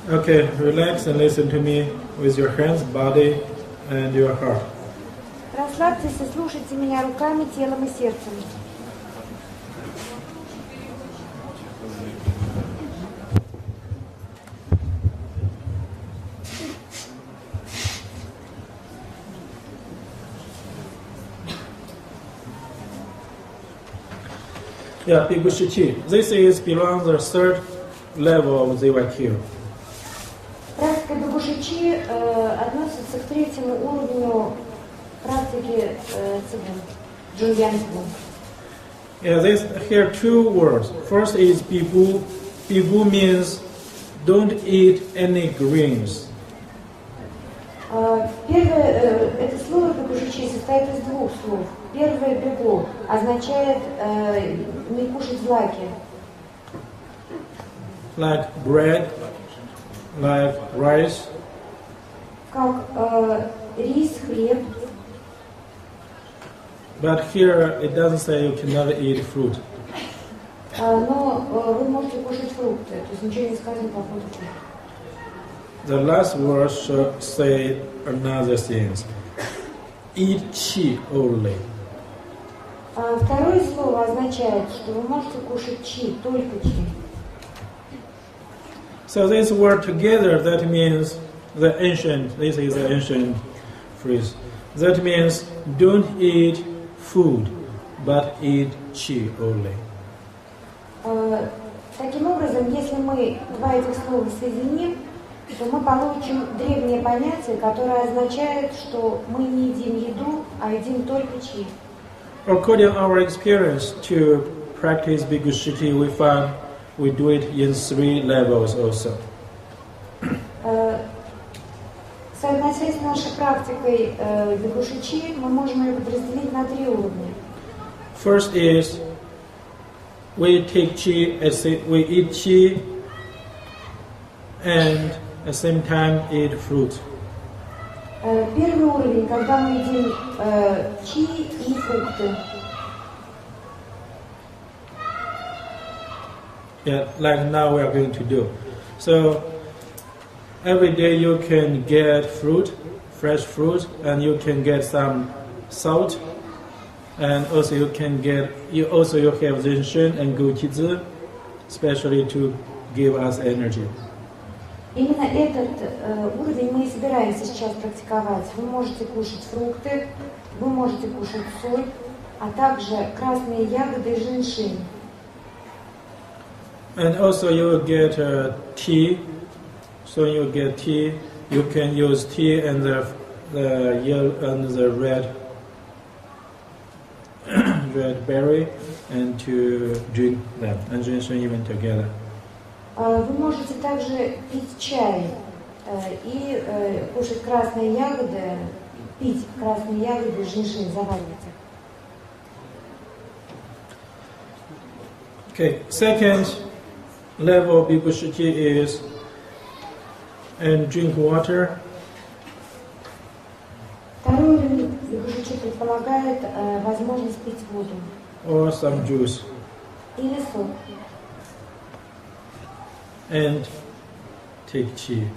Okay, relax and listen to me with your hands, body, and your heart. Расслабьтесь и слушайте меня руками, телом и сердцем. Yeah, Bigу Shичи. This is belongs the third level of the IQ. Практика Бигу Шичи относится к третьему уровню практики Цигун, Цигун. Yeah, there's here two words. First is Bigu. Bigu means don't eat any greens. Первое, это слово Бигу Шичи состоит из двух слов. Первое бигу означает не кушать злаки. Like bread, like rice. Как рис, хлеб. But here it doesn't say you cannot eat fruit. Но вы можете кушать фрукты, то есть ничего не сказано по поводу. The last word should say another thing. Eat chi only. Второе слово означает, что вы можете кушать чи, только чи. So this word together, that means the ancient, this is the ancient phrase. That means don't eat food, but eat chi only. Таким образом, если мы два этих слова соединим, то мы получим древнее понятие, которое означает, что мы не едим еду, а едим только чи. According to our experience to practice Bigу Shичи, we find we do it in 3 levels also. Соотносясь с нашей практикой Бигу Шичи, мы можем ее подразделить на 3 уровня. First is we take chi, we eat chi, and at the same time eat fruit. Первый уровень, когда мы едим чи и фрукты. Yeah, like now we are going to do. So every day you can get fruit, fresh fruit, and you can get some salt, and also you have zhenshen and guqizi, especially to give us energy. Именно этот уровень мы и собираемся сейчас практиковать. Вы можете кушать фрукты, вы можете кушать соль, а также красные ягоды и женьшень. And also you will get tea. So you get tea. You can use tea and the yellow and the red berry and to drink that and drink even together. Вы можете также пить чай и кушать красные ягоды, пить красные ягоды, женьшень, заваривать их. Okay, second level of Bigу Shичi is and drink water. Второй уровень Бигу Шичи предполагает возможность пить воду. Or some juice. Или сок. And take chi.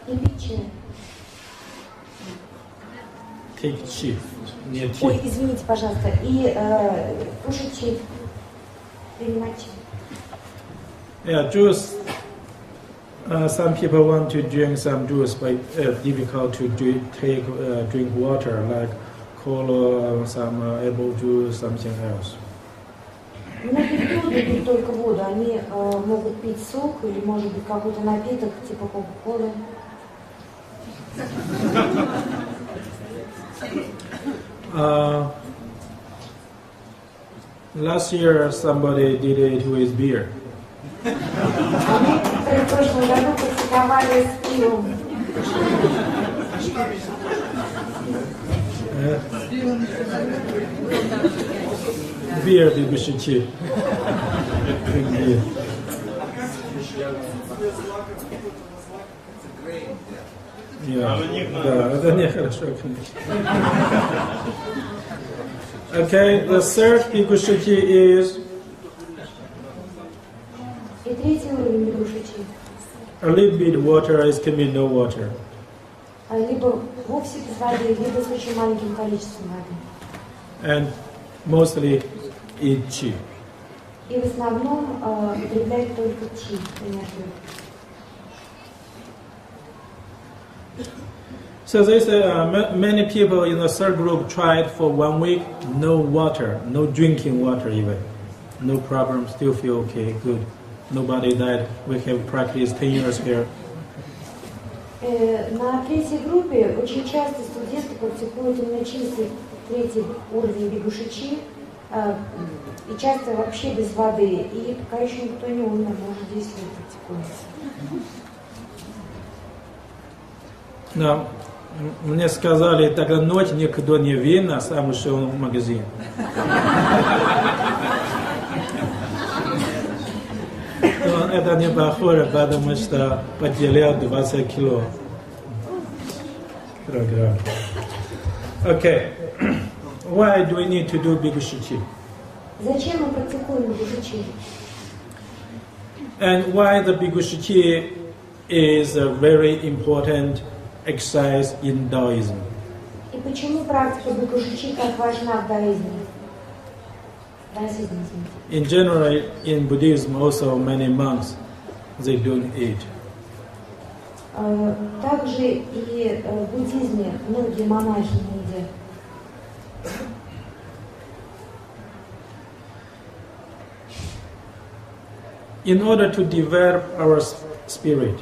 И пить чай. Take chi. Нет chi. Ой, извините, пожалуйста. И кушать чай. Принимать чай. Yeah, juice. Some people want to drink some juice, but difficult to drink water, like cola, some apple juice, something else. Многие люди пьют только воду, они могут пить сок или, может быть, какой-то напиток типа кока-колы. Last year somebody did it with beer. Они в прошлом году практиковали с пивом. Beer Bigу Шичи. Да, это нехорошо, конечно. Okay, the third Bigу Шичи is И третий уровень Бигу Шичи. a little bit water, it can be no water. Либо вовсе без воды, либо с очень маленьким количеством воды. And mostly eat chi. И в основном употребляет только чи, энергию. So there's many people in the third group tried for 1 week, no water, no drinking water even. No problem, still feel okay, good. Nobody died. We have practiced 10 years here. На третьей группе очень часто студенты практикуют именно чистый третий уровень Бигу Шичи, и часто вообще без воды, и пока еще никто не умер, может 10 лет практикуется. Но мне сказали, тогда ночь никто не видно, сам ушел в магазин. Но это не похоже, потому что потерял 20 кило. Okay. Why do we need to do Bigу Shичи? Зачем мы практикуем Бигу Шичи? And why the Bigу Shичi is a very important exercise in Taoism? И почему практика Бигу Шичи так важна в даизме? In general, in Buddhism, also many monks they don't eat. Также и в буддизме многие монахи не едят. In order to develop our spirit,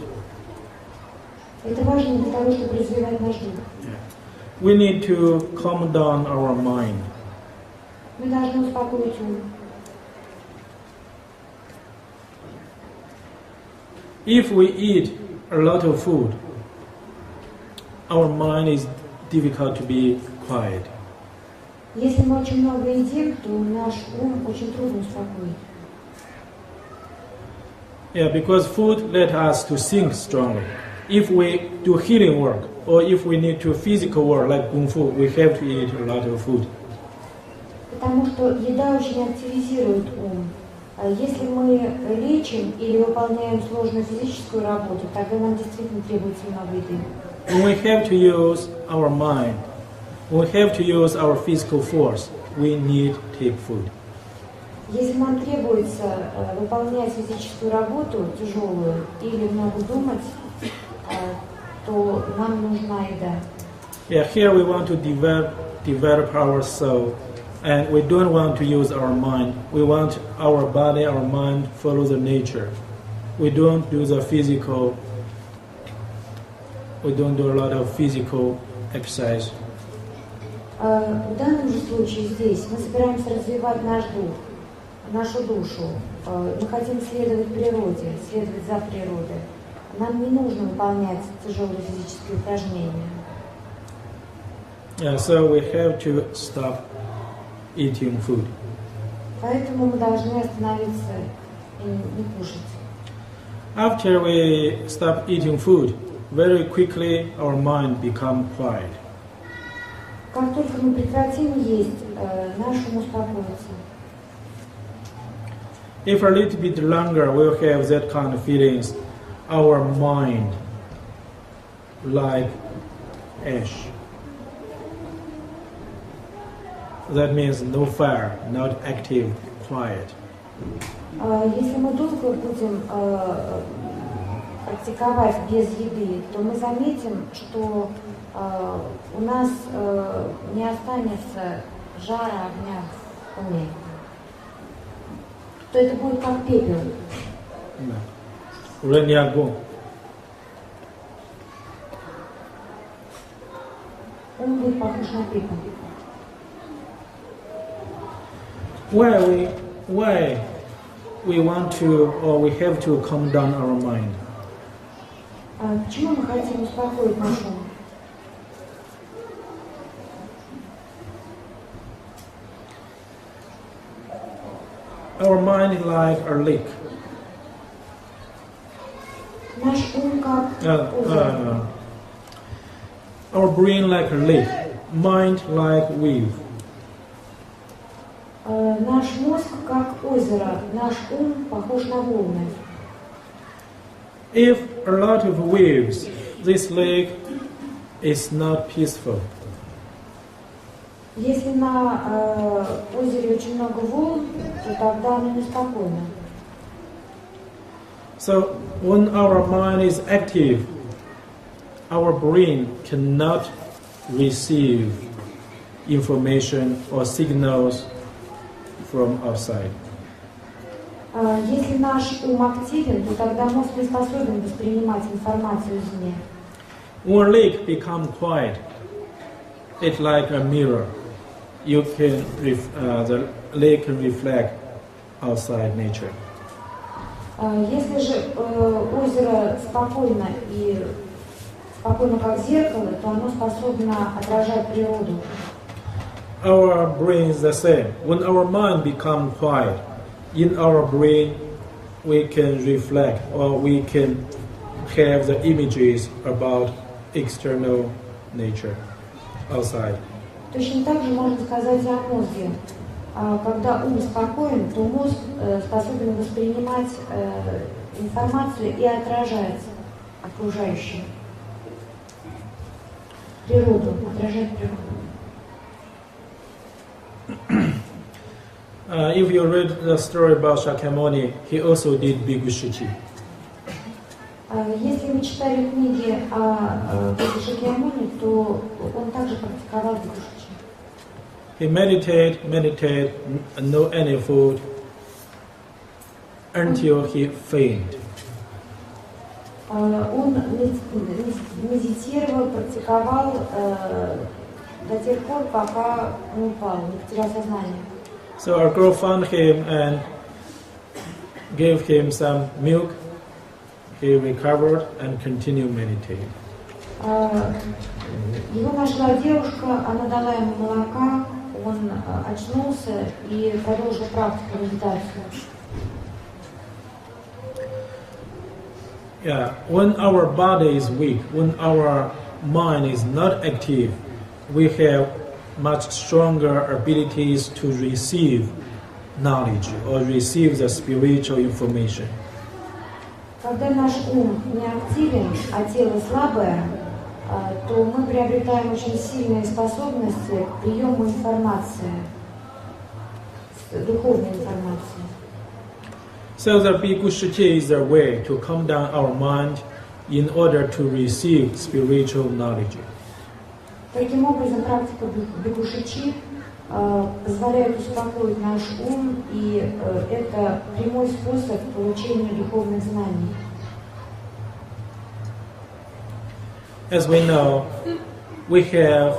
это важно для того, чтобы развивать наш дух. We need to calm down our mind. Мы должны успокоить ум. If we eat a lot of food, our mind is difficult to be quiet. Если мы очень много едим, то наш ум очень трудно успокоить. Yeah, because food let us to think strongly. If we do healing work, or if we need to physical work like kung fu, we have to eat a lot of food. Потому что еда очень активизирует ум. Если мы лечим или выполняем сложную физическую работу, тогда нам действительно требуется много еды. When we have to use our mind, when we have to use our physical force, we need to take food. Если нам требуется выполнять физическую работу тяжелую или много думать, то нам нужна еда. Yeah, here we want to develop our soul, and we don't want to use our mind. We want our body, our mind follow the nature. We don't do the physical. We don't do a lot of physical exercise. В данном же случае здесь мы собираемся развивать наш дух, нашу душу. Мы хотим следовать природе, следовать за природой. Нам не нужно выполнять тяжелые физические упражнения. Yeah, so we have to stop eating food. Поэтому мы должны остановиться и не кушать. After we stop eating food, very quickly our mind become quiet. Как только мы прекратим есть, наш ум успокоится. If a little bit longer we'll have that kind of feelings, our mind like ash. That means no fire, not active, quiet. Если мы долго будем практиковать без еды, то мы заметим, что у нас не останется жара, огня в уме. То это будет как пепел. Уже не огонь. Он будет похож на пепел. Why we want to or we have to calm down our mind? Почему мы хотим успокоить наш ум? Our mind is like a lake. Наш ум как озеро. Our brain like a lake, mind like wave. Наш мозг как озеро, наш ум похож на волны. If a lot of waves, this lake is not peaceful. Если на озере очень много волн, то тогда оно неспокойно. So when our mind is active, our brain cannot receive information or signals from outside. Если наш ум активен, то тогда мозг не способен воспринимать информацию извне. When a lake becomes quiet, it's like a mirror. You can the lake can reflect outside nature. Если же озеро спокойно и спокойно как зеркало, то оно способно отражать природу. Our brain is the same. When our mind becomes quiet, in our brain we can reflect or we can have the images about external nature outside. Точно так же можно сказать и о мозге. Когда ум спокоен, то мозг способен воспринимать информацию и отражать окружающую природу, отражать природу. If you read the story about Shakyamuni, he also did Bigу Shичи. Если вы читали книги о Шакьямуни, то он также практиковал Бигу Шичи. He meditate, no any food, until he faint. Он медитировал, практиковал до тех пор, пока не упал, не потерял сознание. So our girl found him and gave him some milk. He recovered and continued meditating. Его нашла девушка, она дала ему молока, он очнулся и продолжил практику медитации. Yeah, when our body is weak, when our mind is not active, we have much stronger abilities to receive knowledge or receive the spiritual information. Когда наш ум не активен, а тело слабое, то мы приобретаем очень сильные способности к приему информации, духовной информации. So the Bigу Shичi is a way to calm down our mind in order to receive spiritual knowledge. Таким образом, практика Бигу Шичи позволяет успокоить наш ум, и это прямой способ получения духовных знаний. As we know, we have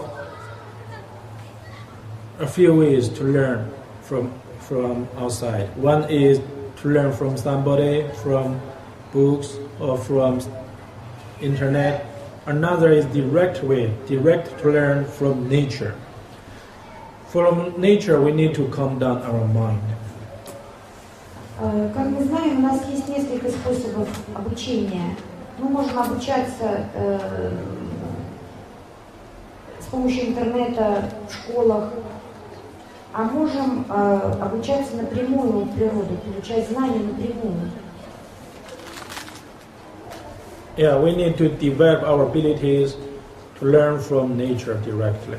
a few ways to learn from outside. One is to learn from somebody, from books, or from internet. Another is direct to learn from nature. From nature, we need to calm down our mind. Как мы знаем, у нас есть несколько способов обучения. Мы можем обучаться с помощью интернета в школах, а можем обучаться напрямую от природы, получать знания напрямую. Yeah, we need to develop our abilities to learn from nature directly.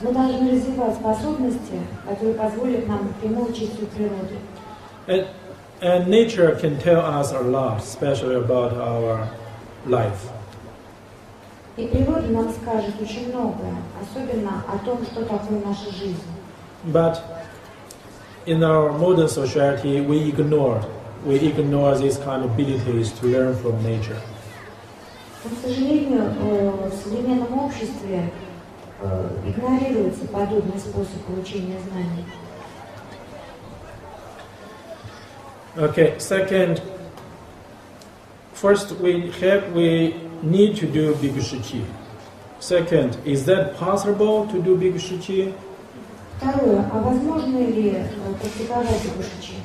Мы должны развивать способности, которые позволят нам напрямую учиться у природы. And nature can tell us a lot, especially about our life. И природа нам скажет очень многое, особенно о том, что такое наша жизнь. But in our modern society, we ignore these kind of abilities to learn from nature. Но, к сожалению, в современном обществе игнорируется подобный способ получения знаний. Okay, second, first we need to do Bigu Shичи. Second, is that possible to do Bigu Shичi? Второе, а возможно ли практиковать Бигу Шичи?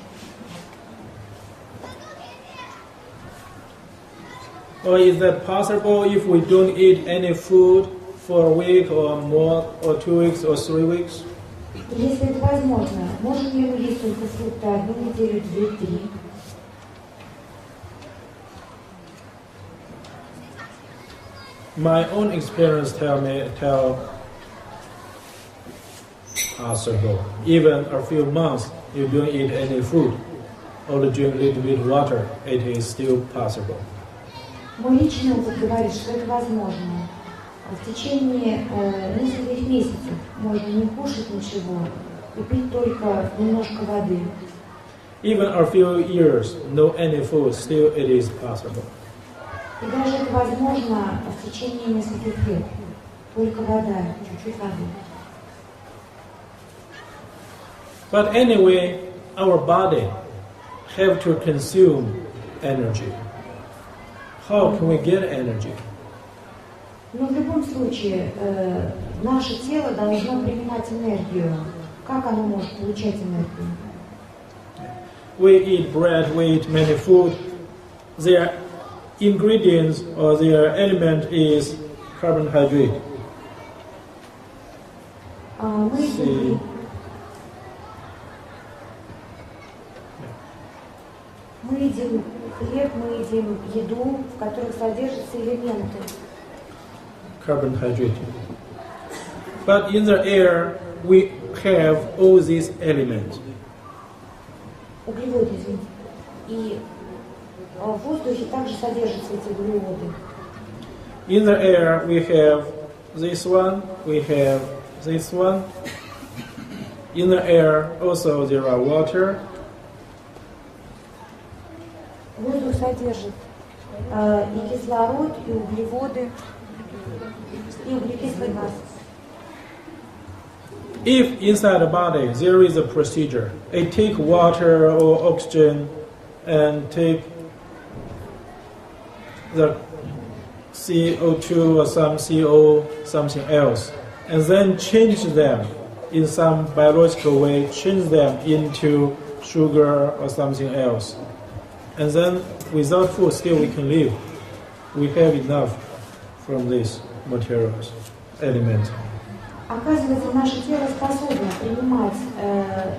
Or is that possible if we don't eat any food for a week or more, or 2 weeks or 3 weeks? Если это возможно, можем ли мы есть только фрукты 1 неделю, 2, 3? My own experience tell possible. Even a few months, you don't eat any food, only drink a little bit water, it is still possible. Мой личный опыт говорит, что это возможно. В течение нескольких месяцев можно не кушать ничего и пить только немножко воды. Even a few years, no any food, still it is possible. И даже это возможно в течение нескольких лет. Только вода, чуть-чуть воды. But anyway, our body have to consume energy. How can we get energy? Но в любом случае, наше тело должно принимать энергию. Как оно может получать энергию? We eat bread, we eat many food. Their ingredients or their element is carbohydrate. Мы едим хлеб, мы едим еду, в которых содержатся элементы. Carbohydrate. But in the air, we have all these elements. Углеводы, извините. И в воздухе также содержатся эти углеводы. In the air, we have this one, we have this one. In the air, also there are water. Воздух содержит и кислород, и углеводы, и углекислый газ. If inside the body there is a procedure, it take water or oxygen and take the CO2 or some CO, something else, and then change them in some biological way, change them into sugar or something else. And then without food still we can live. We have enough from these materials, elements. Оказывается, наше тело способно принимать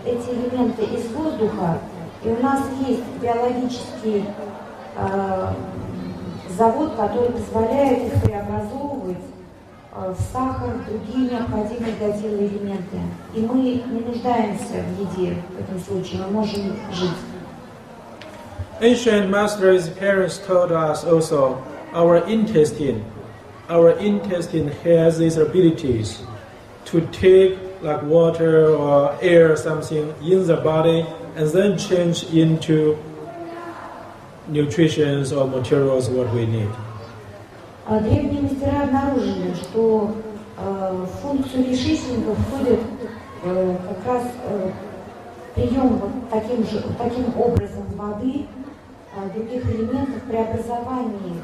эти элементы из воздуха, и у нас есть биологический завод, который позволяет их преобразовывать в сахар, другие необходимые для тела элементы. И мы не нуждаемся в еде в этом случае, мы можем жить. Ancient masters' parents told us also our intestine has these abilities to take like water or air something in the body and then change into nutrition or materials what we need. Древние мастера обнаружили, что в функцию кишечника входит как раз прием вот таким образом воды, других элементов, преобразование их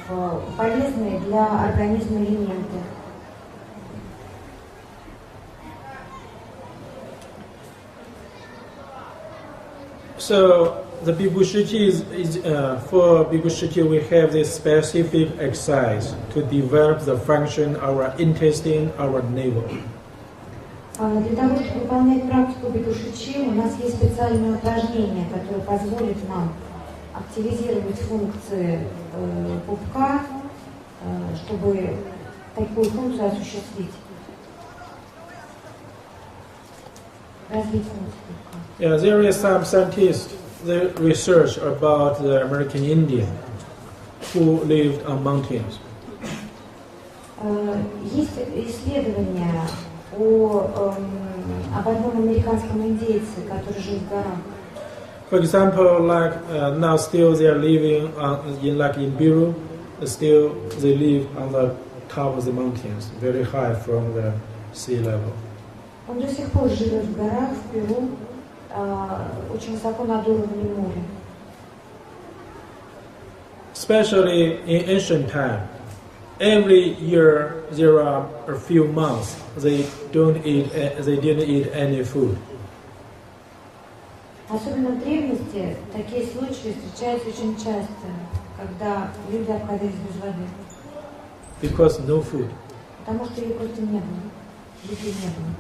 в полезные для организма элементы. So the Bigу Shичи for Biggu Shичи we have this specific exercise to develop the function of our intestine, our navel. Для того, чтобы выполнять практику Бигу Шичи, у нас есть специальное упражнение, которое позволит нам активизировать функции пупка, чтобы такую функцию осуществить. Развить функцию пупка. Yeah, there is some scientists, they research about the American Indian who lived on mountains. Есть исследования об одном американском индейце, который жил в горах. For example, like now still they are living in Peru, still they live on the top of the mountains, very high from the sea level. Он до сих пор живет в горах, в Перу, очень высоко над уровнем моря. Especially in ancient time, every year there are a few months they didn't eat any food. Особенно в древности такие случаи встречаются очень часто, когда люди обходились без воды. Because no food. Потому что ее просто не было, еды не было.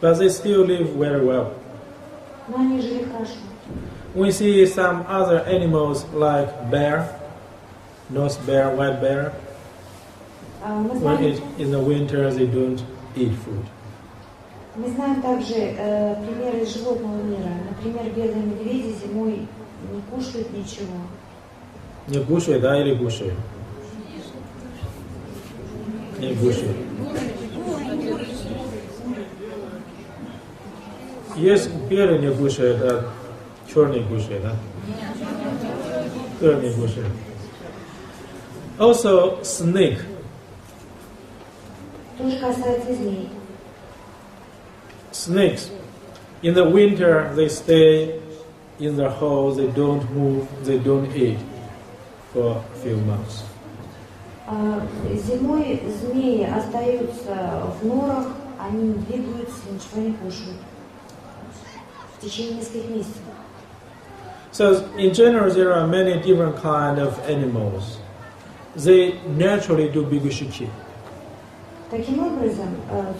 But they still live very well. Но они жили хорошо. We see some other animals like bear, nose bear, white bear. Мы When знаем, in the winter they don't eat food. мы знаем также примеры из животного мира. Например, белые медведи зимой не кушают ничего. Не кушают, да, или кушают? Не кушают. Есть белый не кушает, а черный кушает, да? Черный кушает. Also, snake. Тоже касается змей. Snakes. In the winter, they stay in their holes, they don't move, they don't eat for a few months. Зимой змеи остаются в норах, они не двигаются, ничего не кушают. В течение нескольких месяцев. So, in general, there are many different kinds of animals. They naturally do Bigу Shичи. Таким образом,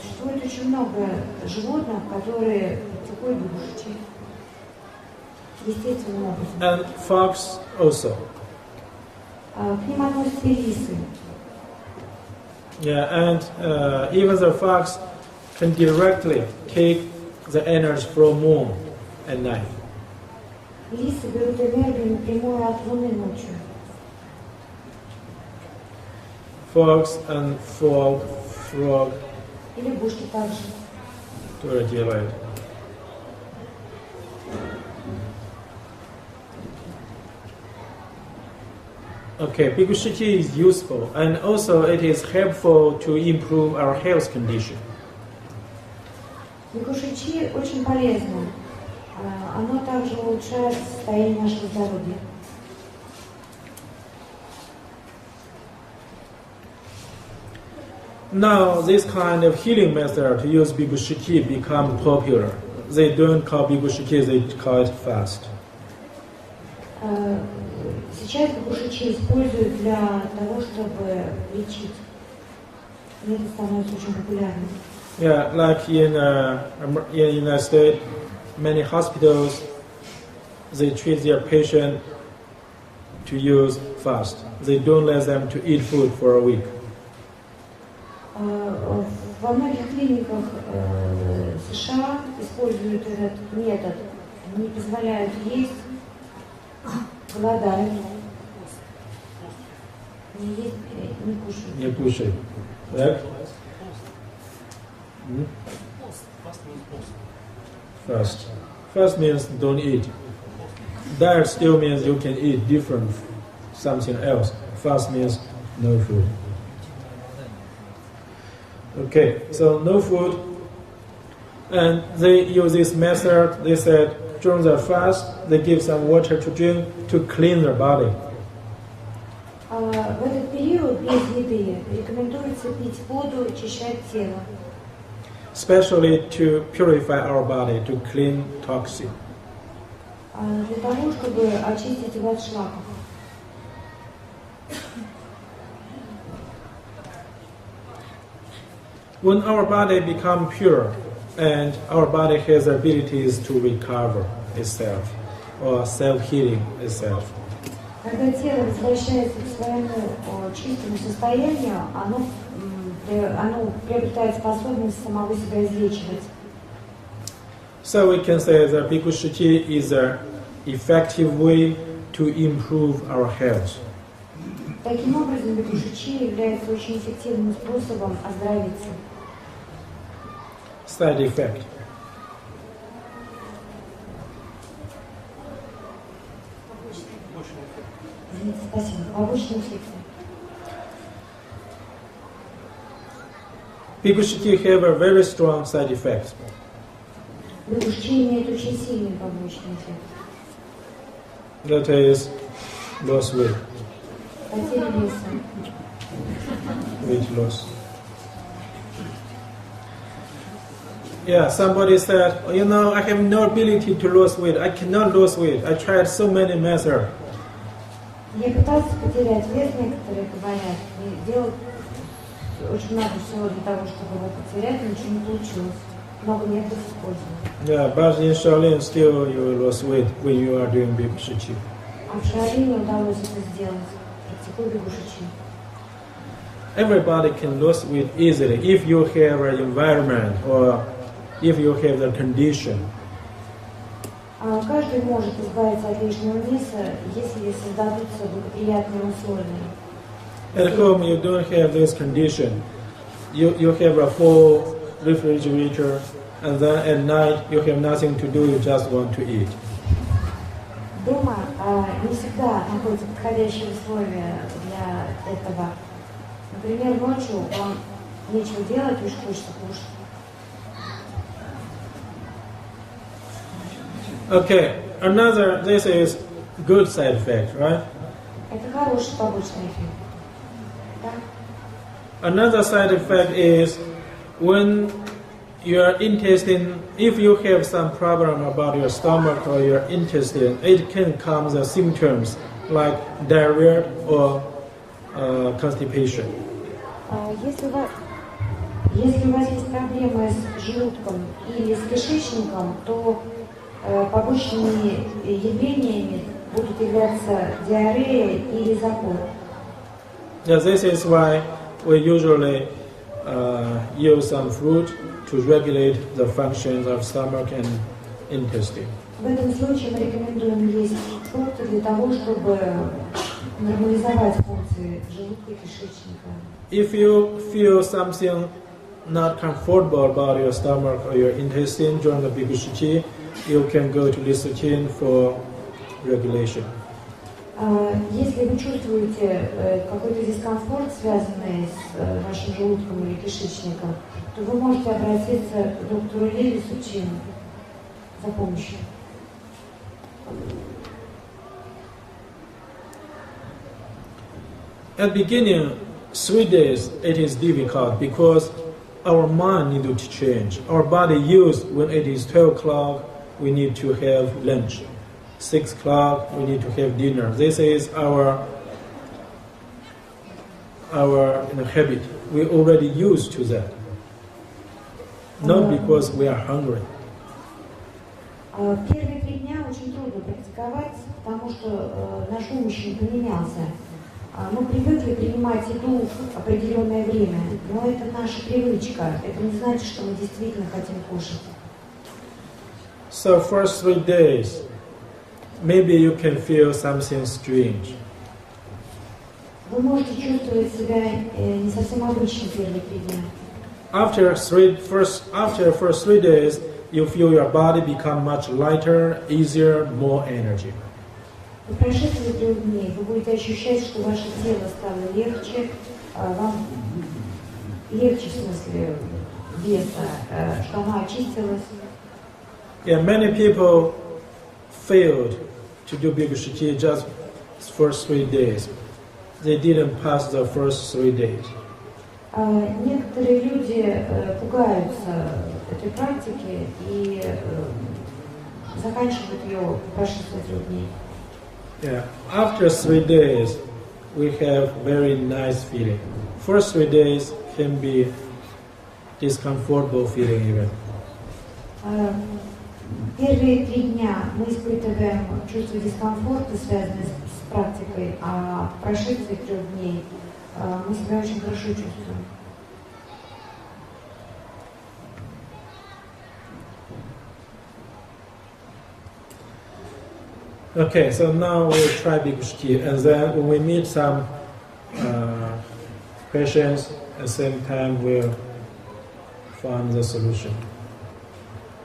существует очень много животных, которые практикуют Бигу Шичи. Естественным образом. And fox also. К ним относятся и лисы. Yeah, and even the fox can directly take the energy from moon at night. Лисы берут энергию напрямую от Луны ночью. Fox and frog И лягушки также. тоже делают. Okay, Biggu Shичи is useful and also it is helpful to improve our health condition. Бигу Шичи очень полезно. Оно также улучшает состояние нашего здоровья. Now, this kind of healing method to use Biggu Shичи become popular. They don't call Biggu Shичi, they call it fast. Сейчас Бигу Шичи используют для того, чтобы лечить. И это становится очень популярным. Yeah, like in the United States, many hospitals, they treat their patient to use fast. They don't let them to eat food for a week. Во многих клиниках США используют этот метод. Не позволяют есть, голодают. Не есть, не кушают. Не кушай. Так? Fast. Fast means don't eat. Diet still means you can eat different something else. Fast means no food. Okay, so no food. And they use this method. They said during the fast, they give some water to drink to clean their body. В этот период без еды рекомендуется пить воду и очищать тело. Especially to purify our body, to clean toxin. Для того, чтобы очистить его от шлаков. When our body becomes pure and our body has abilities to recover itself or self-healing itself, Когда тело возвращается к своему чистому состоянию, оно приобретает способность самого себя излечивать. so we can say that Biggu Shичi is an effective way to improve our health. Таким образом, Бигу Шичи является очень эффективным способом оздоровиться. Side effect. Спасибо. Побочный эффект. Biggu Shичi have a very strong side effect. Бигу Шичи имеет очень сильный побочный эффект. That is loss weight, Потеря веса. weight loss. Yeah, somebody said, I have no ability to lose weight. I cannot lose weight. I tried so many methods. Я пытался потерять вес, некоторые говорят, и делать очень много всего для того, чтобы его потерять, но ничего не получилось. Много методов использовал. Yeah, but in Shaolin still you lose weight when you are doing Biggu Shичi. А в Шаолине удалось это сделать. Практикую Бигу Шичи. everybody can lose weight easily if you have an environment or if you have the condition. Каждый может избавиться от лишнего веса, если создадутся благоприятные условия. At home, you don't have this condition. You have a full refrigerator, and then at night you have nothing to do. You just want to eat. Дома не всегда находятся подходящие условия для этого. Например, ночью вам нечего делать, лишь хочется кушать. Okay, this is good side effect, right? Это хороший побочный эффект. Да? Another side effect is when your intestine, if you have some problem about your stomach or your intestine, it can come the symptoms like diarrhea or constipation. Если у вас есть проблемы с желудком или с кишечником, то побочными явлениями будут являться диарея или запор. Yeah, this is why we usually use some fruit to regulate the functions of stomach and intestine. В этом случае мы рекомендуем есть фрукты для того, чтобы нормализовать функции желудка и кишечника. If you feel something not comfortable about your stomach or your intestine during the Bigу Shичи, you can go to this routine for regulation. Если вы чувствуете какой-то дискомфорт, связанный с вашим желудком или кишечником, то вы можете обратиться к доктору Леви Сучину за помощью. At the beginning, 3 days, it is difficult because our mind needs to change. Our body used when it is 12 o'clock, we need to have lunch. 6 o'clock, we need to have dinner. This is our habit. We already used to that. Not because we are hungry. Первые 3 дня очень трудно практиковать, потому что наш ум еще не поменялся. Мы привыкли принимать еду в определенное время, но это наша привычка. Это не значит, что мы действительно хотим кушать. So first 3 days, maybe you can feel something strange. Вы можете чувствовать себя не совсем обычно первые 3 дня. After first 3 days, you feel your body become much lighter, easier, more energy. По прошествии 3 дней вы будете ощущать, что ваше тело стало легче, вам легче в смысле веса, что оно очистилось. Yeah, many people failed to do Bigу Shичи just first 3 days. They didn't pass the first 3 days. Некоторые люди пугаются этой практики и заканчивают ее по прошествии 3 дней. Yeah, after 3 days, we have very nice feeling. First 3 days can be discomfortable feeling even. Первые 3 дня мы испытываем чувство дискомфорта, связанное с практикой, а по прошествии 3 дней мы себя очень хорошо чувствуем. Okay, so now we'll try Bigu Shичi, and then when we meet some questions, at the same time we'll find the solution.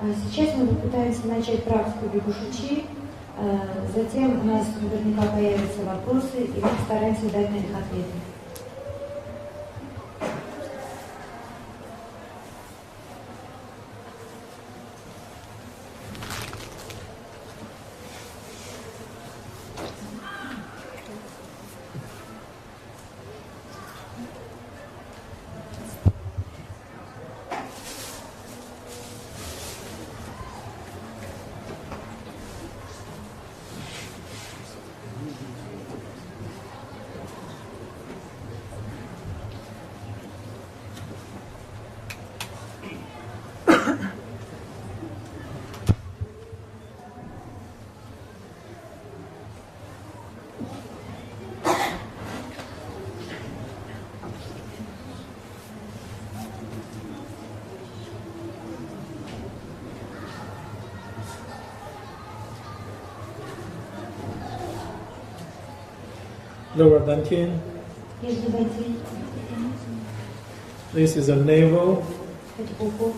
Сейчас мы попытаемся начать практику Бигу Шичи, затем у нас наверняка появятся вопросы, и мы постараемся дать на них ответы. lower dantian. Нижний дантин. This is the navel. Это пупок.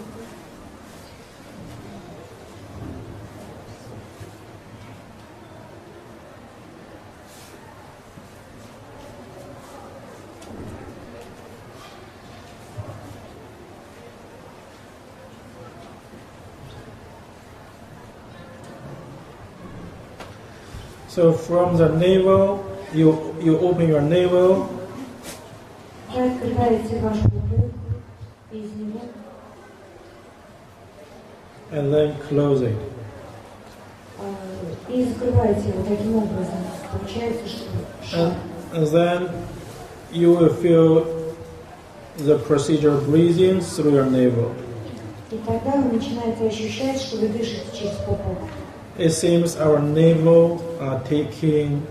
So from the navel, you open your navel. Вы открываете ваш пупок из него. And then close it. И закрываете его таким образом. Получается, что And then you will feel the procedure breathing through your navel. И тогда вы начинаете ощущать, что вы дышите через пупок. It seems our navel are taking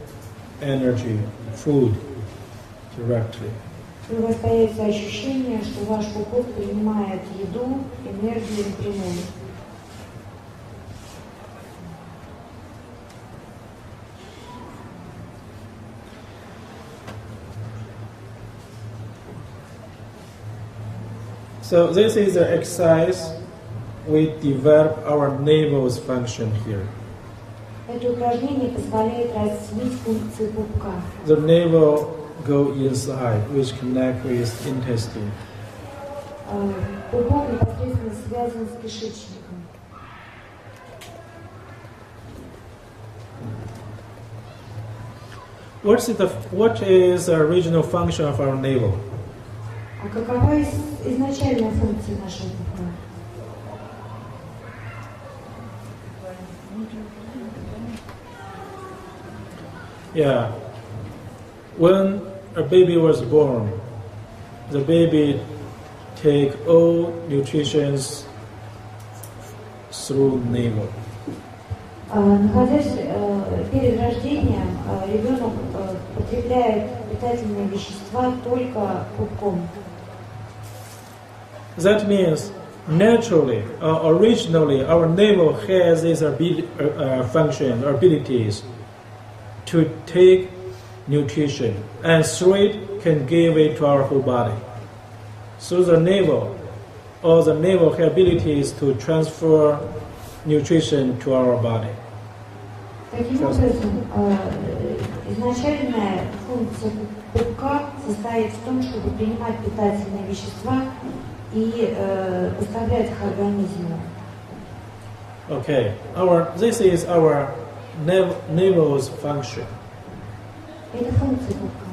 energy, food, directly. У вас появится ощущение, что ваш пупок принимает еду, энергию напрямую. So this is the exercise. We develop our navel's function here. Это упражнение позволяет развить функции пупка. The navel go inside, which connect with intestine. Пупок непосредственно связан с кишечником. What is the original function of our navel? А какова изначальная функция нашего пупка? Yeah. When a baby was born, the baby take all nutritions through navel. Находясь перед рождением, ребенок потребляет питательные вещества только пупком. That means naturally, originally, our navel has this function, abilities to take nutrition, and through it can give it to our whole body. So the navel, or the navel has abilities to transfer nutrition to our body. Таким образом, изначальная функция пупка состоит в том, чтобы принимать питательные вещества и поставлять их организму. Okay, this is our navel's function. Это функция пупка.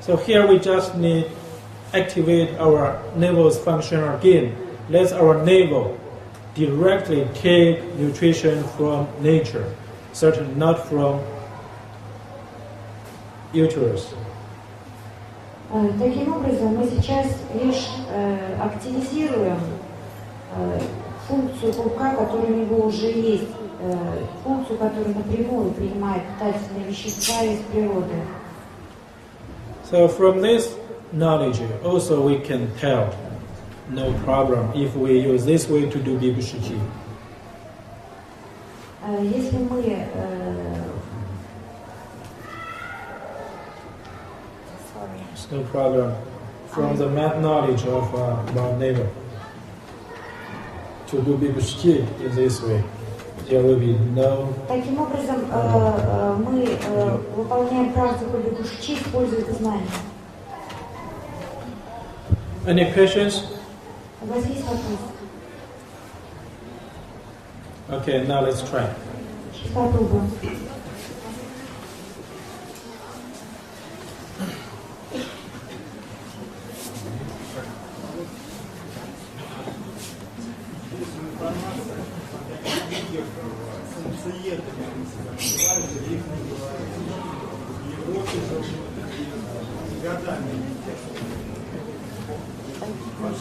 So here we just need activate our navel's function again. Let our navel directly take nutrition from nature, certainly not from uterus. Таким образом, мы сейчас лишь активизируем функцию пупка, которая у него уже есть, функцию, которая напрямую принимает питательные вещества из природы. So from this knowledge, also we can tell, no problem if we use this way to do Bigу Shичi. Если мы It's no problem from the knowledge of our neighbor to do Bigu Shичi in this way. There will be no. Таким образом, мы выполняем практику Бигу Шичи, используя это знание. Any questions? У вас есть вопрос? Okay, now let's try. Сейчас попробуем.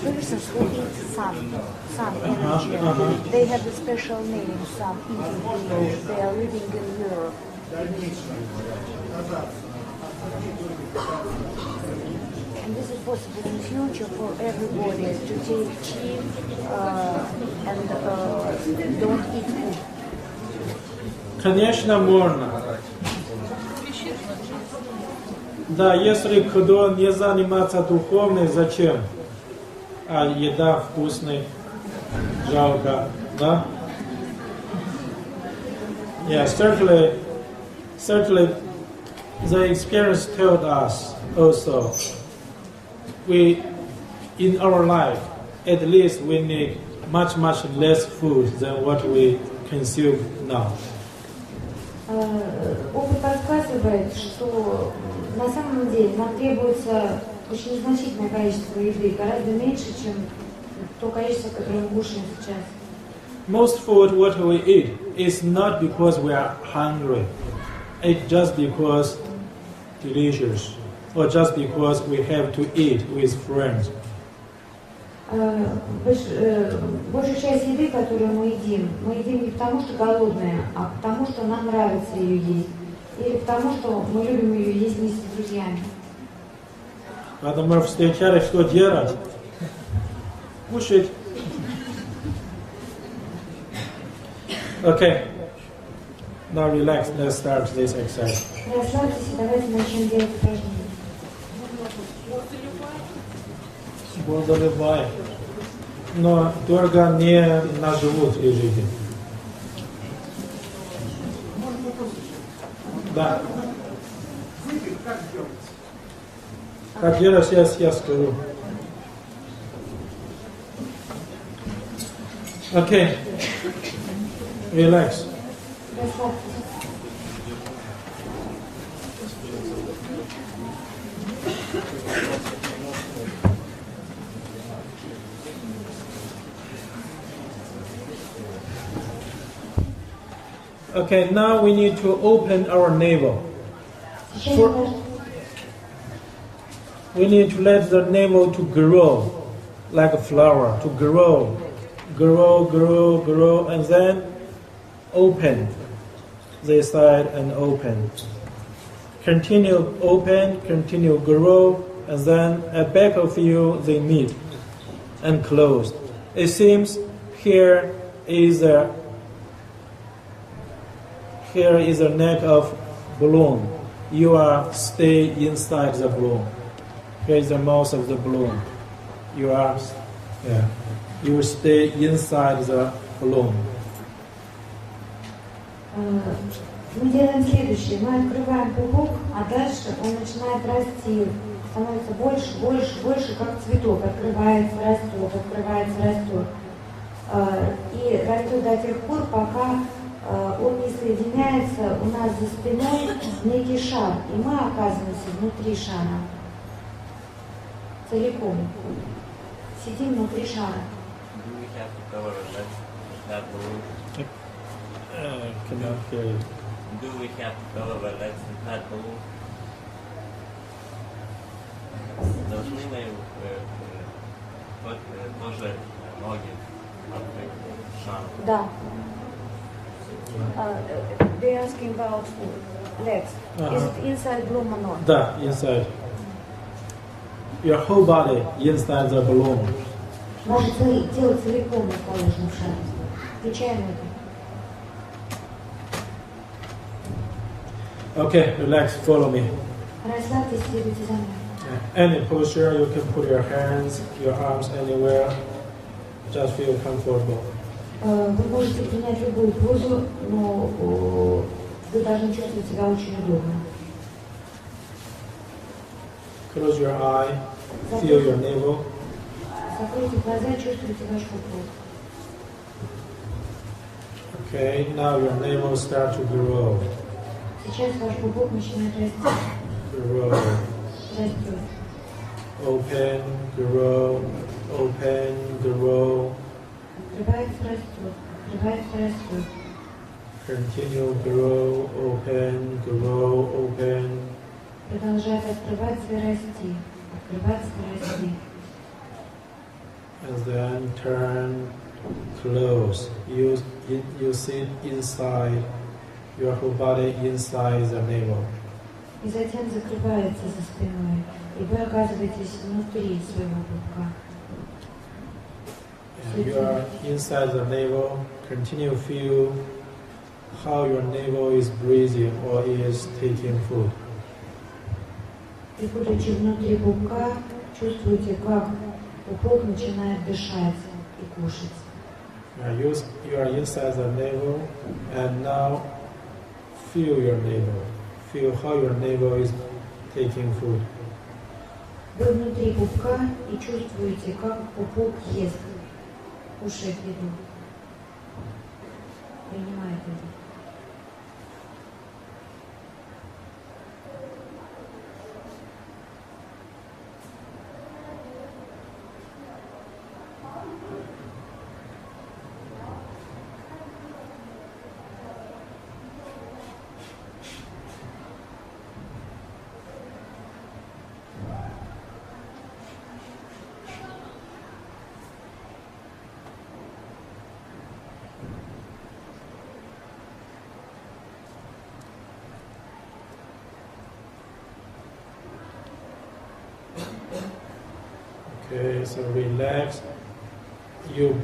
Persons who eat some energy, they have a special name, some eating. They are living in Europe. And this is possible in future for everybody to take chi and don't eat food. Конечно, можно. Да, если кто не занимается духовной, зачем? А еда вкусная, жалко, да? Yeah, certainly, the experience told us also, in our life, at least we need much less food than what we consume now. Опыт подсказывает, что на самом деле нам требуется очень незначительное количество еды, гораздо меньше, чем то количество, которое мы кушаем сейчас. Most food what we eat is not because we are hungry. It's just because delicious, or just because we have to eat with friends. Большая часть еды, которую мы едим не потому, что голодные, а потому, что нам нравится ее есть. Или потому, что мы любим ее есть вместе с друзьями. Когда мы встречались, что делать? Кушать. Okay. Now relax. Let's start this exercise. Расслабьтесь и давайте начнем делать упражнение. Заливай. Но долго не на живот лежите. Да. Как делать, сейчас я скажу. Okay. Relax. Расслабьтесь. Okay, now we need to open our navel. We need to let the navel to grow like a flower, to grow, and then open this side and open. Continue open, continue grow, and then at back of you they meet and close. It seems here is a neck of balloon. You are stay inside the balloon. Here is the mouth of the balloon. You stay inside the balloon. Мы делаем следующее. Мы открываем пупок, а дальше он начинает расти. Становится больше, как цветок. Открывается, растет. И растет до тех пор, пока он не соединяется у нас за спиной в некий шар. И мы оказываемся внутри шара. Целиком. Сидим внутри шара. Cannot hear you. Do we have to cover our legs in that balloon? Должны мы тоже ноги открыть шаром? Да. They're asking about legs. Is it inside balloon or not? Да, inside. Your whole body inside the balloon. Может тело целиком расположено в шаре. Включаем это. Okay, relax, follow me. Расслабьтесь, следуйте за мной. Any posture, you can put your hands, your arms anywhere. Just feel comfortable. Вы можете принять любую позу, но вы должны чувствовать себя очень удобно. Close your eye, feel your navel. Закройте глаза, чувствуйте ваш пупок. Okay, now your navel start to grow. Сейчас ваш пупок начинает расти. Grow. Растет. Open, grow, open, grow. Открывается, растет. Continue, grow, open. Продолжает открываться и расти. And then turn, close. You sit inside, your whole body inside the navel. И затем закрывается за спиной. И вы оказываетесь внутри своего пупка. And you are inside the navel. Continue feel how your navel is breathing or is taking food. И будучи внутри пупка, чувствуйте, как пупок начинает дышать и кушать. You are inside the navel, and now feel your navel. Feel how your navel is taking food. Вы внутри пупка и чувствуете, как пупок ест, кушает еду. Принимает еду. Okay, so relax. You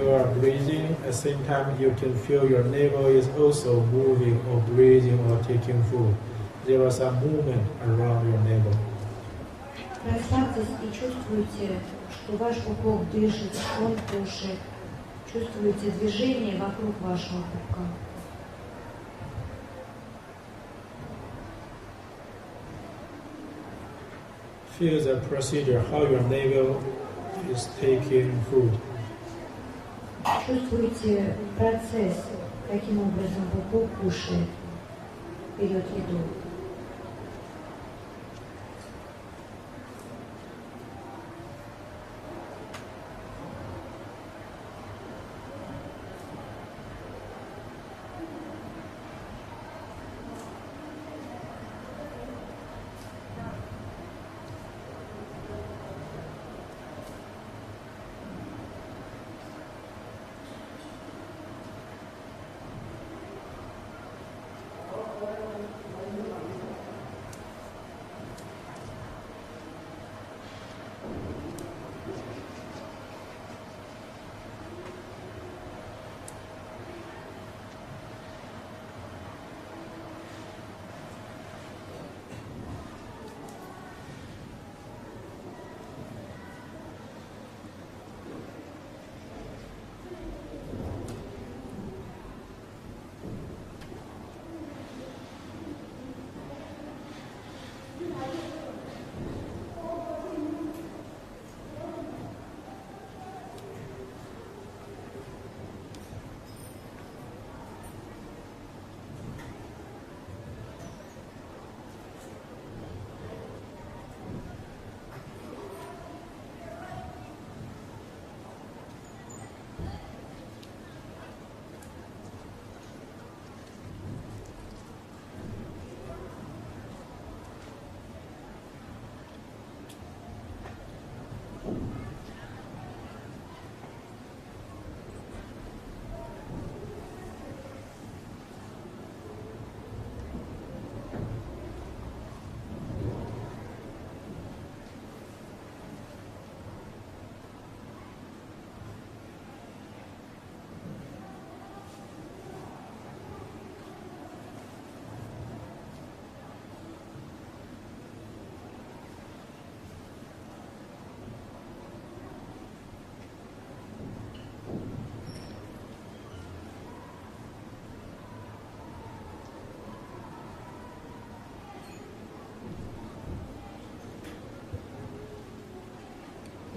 are breathing. At the same time, you can feel your navel is also moving or breathing or taking food. There was a movement around your navel. Расслабьтесь и чувствуйте, что ваш пупок дышит, он кушает. Чувствуете движение вокруг вашего пупка. Feel the procedure, how your navel is taking food. Чувствуете процесс, каким образом пупок кушает, берет еду.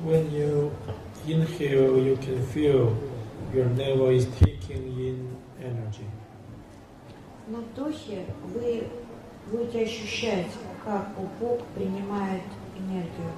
When you inhale, you can feel your navel is taking in energy. На вдохе вы будете ощущать, как пупок принимает энергию.